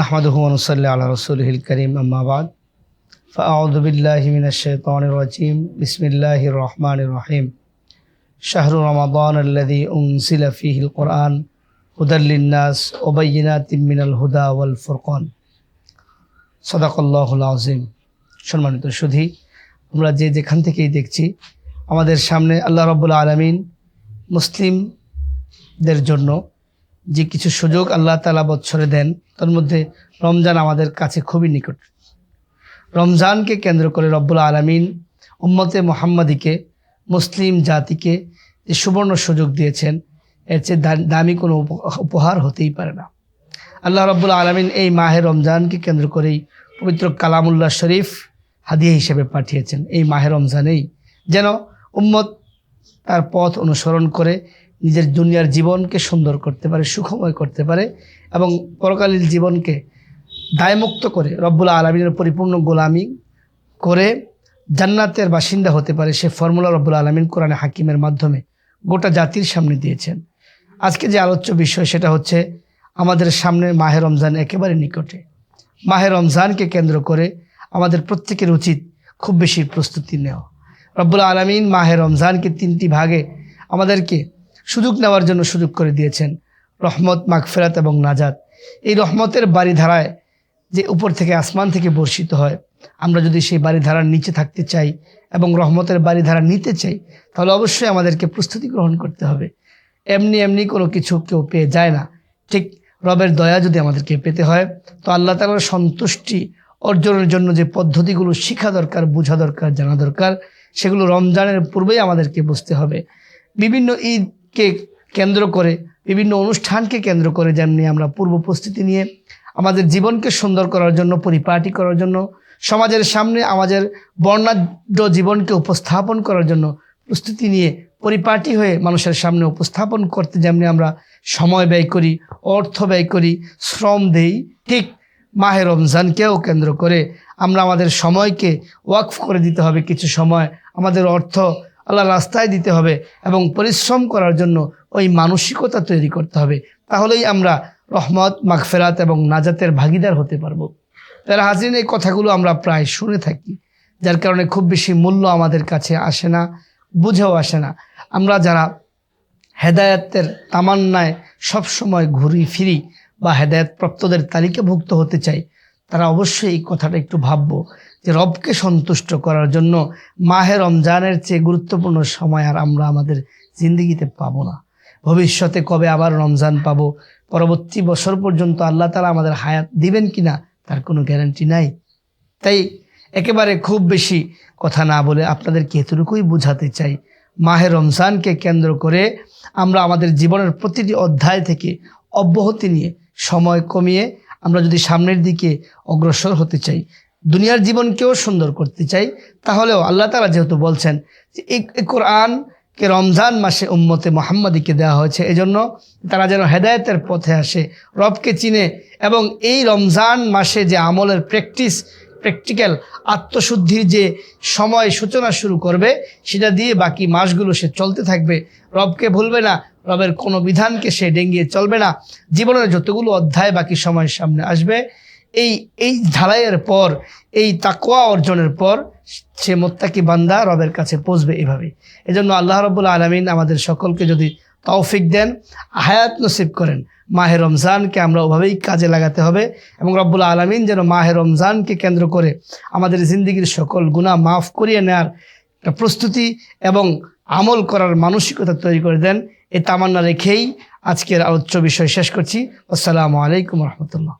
नहमदुहु व नुसल्ली अला रसूलिहिल करीम अम्मा बाद फ़अऊज़ु बिल्लाहि मिनश शैतानिर रजीम बिस्मिल्लाहिर रहमानिर रहीम शहरु रमज़ानल्लज़ी उनज़िला फ़ीहिल कुरआन हुदल लिन्नास व बय्यिनातिम मिनल हुदा वल फुरक़ान सदाक़ल्लाहुल आज़ीम। সম্মানিত সুধী, আমরা যেখান থেকেই দেখছি আমাদের সামনে আল্লাহ রাব্বুল আলামিন মুসলিমদের জন্য যে কিছু সুযোগ আল্লাহ তাআলা বছরে দেন, তার মধ্যে রমজান আমাদের কাছে খুবই নিকট। রমজানকে কেন্দ্র করে রব্বুল আলামিন উম্মতে মুহাম্মাদিকে, মুসলিম জাতিকে যে সুবর্ণ সুযোগ দিয়েছেন, এর চেয়ে দামি কোনো উপহার হতেই পারে না। আল্লাহ রাব্বুল আলামিন এই মাহে রমজানকে কেন্দ্র করেই পবিত্র কালামুল্লাহ শরীফ হাদিয়া হিসেবে পাঠিয়েছেন। এই মাহে রমজানেই যেন উম্মত তার পথ অনুসরণ করে নিজের দুনিয়ার জীবনকে সুন্দর করতে পারে, সুখময় করতে পারে এবং পরকালীন জীবনকে দায়মুক্ত করে রব্বুল আলামিনের পরিপূর্ণ গোলামি করে জান্নাতের বাসিন্দা হতে পারে। সে ফর্মুলা রব্বুল আলামিন কোরআনে হাকিমের মাধ্যমে গোটা জাতির সামনে দিয়েছেন। আজকে যে আলোচ্য বিষয় সেটা হচ্ছে আমাদের সামনে মাহে রমজান একেবারে নিকটে। মাহে রমজানকে কেন্দ্র করে আমাদের প্রত্যেকের উচিত খুব বেশি প্রস্তুতি নেওয়া। রব্বুল আলামিন মাহে রমজানকে তিনটি ভাগে আমাদেরকে সুযোগ নেওয়ার জন্য সুযোগ করে দিয়েছেন: রহমত, মাগফিরাত এবং নাজাত। এই রহমতের বাড়িধারায় যে উপর থেকে আসমান থেকে বর্ষিত হয়, আমরা যদি সেই বাড়িধারার নিচে থাকতে চাই এবং রহমতের বাড়িধারা নিতে চাই, তাহলে অবশ্যই আমাদেরকে প্রস্তুতি গ্রহণ করতে হবে। এমনি এমনি কোনো কিছু কেউ পেয়ে যায় না। ঠিক রবের দয়া যদি আমাদেরকে পেতে হয়, তো আল্লাহ তাআলার সন্তুষ্টি অর্জনের জন্য যে পদ্ধতিগুলো শিখা দরকার, বোঝা দরকার, জানা দরকার, সেগুলো রমজানের পূর্বেই আমাদেরকে বুঝতে হবে। বিভিন্ন ঈদকে কেন্দ্র করে, বিভিন্ন অনুষ্ঠানকে কেন্দ্র করে যেমনি আমরা পূর্ব প্রস্তুতি নিয়ে আমাদের জীবনকে সুন্দর করার জন্য, পরিপাটি করার জন্য, সমাজের সামনে আমাদের বর্ণাঢ্য জীবনকে উপস্থাপন করার জন্য প্রস্তুতি নিয়ে পরিপাটি হয়ে মানুষের সামনে উপস্থাপন করতে যেমনি আমরা সময় ব্যয় করি, অর্থ ব্যয় করি, শ্রম দেই, ঠিক মাহে রমজানকেও কেন্দ্র করে আমরা আমাদের সময়কে ওয়াকফ করে দিতে হবে। কিছু সময় আমাদের অর্থ আল্লাহর রাস্তায় দিতে হবে এবং পরিশ্রম করার জন্য ওই মানসিকতা তৈরি করতে হবে। তাহলেই আমরা রহমত, মাগফিরাত এবং নাজাতের ভাগিদার হতে পারবো। তারা হাজিরিন, এই কথাগুলো আমরা প্রায় শুনে থাকি, যার কারণে খুব বেশি মূল্য আমাদের কাছে আসে না, বুঝেও আসে না। আমরা যারা হেদায়েতের তামান্নায় সবসময় ঘুরি ফিরি বা হেদায়েত প্রাপ্তদের তালিকাভুক্ত হতে চাই, তারা অবশ্যই এই কথাটা একটু ভাববো যে রবকে সন্তুষ্ট করার জন্য মাহে রমজানের চেয়ে গুরুত্বপূর্ণ সময় আর আমরা আমাদের জিন্দেগিতে পাবো না। ভবিষ্যতে কবে আবার রমজান পাবো, পরবর্তী বছর পর্যন্ত আল্লাহ তাআলা আমাদের হায়াত দিবেন কিনা তার কোনো গ্যারান্টি নাই। তাই একেবারে খুব বেশি কথা না বলে আপনাদেরকে এতটুকুই বোঝাতে চাই, মাহে রমজানকে কেন্দ্র করে আমরা আমাদের জীবনের প্রতিটি অধ্যায় থেকে অব্যাহতি নিয়ে, সময় কমিয়ে আমরা যদি সামনের দিকে অগ্রসর হতে চাই, দুনিয়ার জীবনকেও সুন্দর করতে চাই, তাহলেও আল্লাহ তাআলা যেহেতু বলছেন যে এই কোরআনকে রমজান মাসে উম্মতে মুহাম্মাদিকে দেওয়া হয়েছে, এজন্য তারা যেন হেদায়েতের পথে আসে, রবকে চিনে এবং এই রমজান মাসে যে আমলের প্র্যাকটিক্যাল আত্মশুদ্ধির যে সময় সূচনা শুরু করবে, সেটা দিয়ে বাকি মাসগুলো সে চলতে থাকবে। রবকে ভুলবে না, রবের কোনো বিধানকে সে ডেঙ্গিয়ে চলবে না। জীবনের যতগুলো অধ্যায় বাকি সময়ের সামনে আসবে, এই ঢালাইয়ের পর, এই তাকওয়া অর্জনের পর সে মুত্তাকি বান্দা রবের কাছে পৌঁছবে। এভাবে এজন্য আল্লাহ রাব্বুল আলামিন আমাদের সকলকে যদি তৌফিক দেন, হায়াত নসিব করেন, মাহে রমজানকে আমরা ওভাবেই কাজে লাগাতে হবে এবং রব্বুল আলামিন যেন মাহে রমজানকে কেন্দ্র করে আমাদের জিন্দেগির সকল গুনাহ মাফ করিয়ে নেওয়ার একটা প্রস্তুতি এবং আমল করার মানসিকতা তৈরি করে দেন। এই তামান্না রেখেই আজকের আলোচ্য বিষয় শেষ করছি। আসসালামু আলাইকুম রহমতুল্লাহ।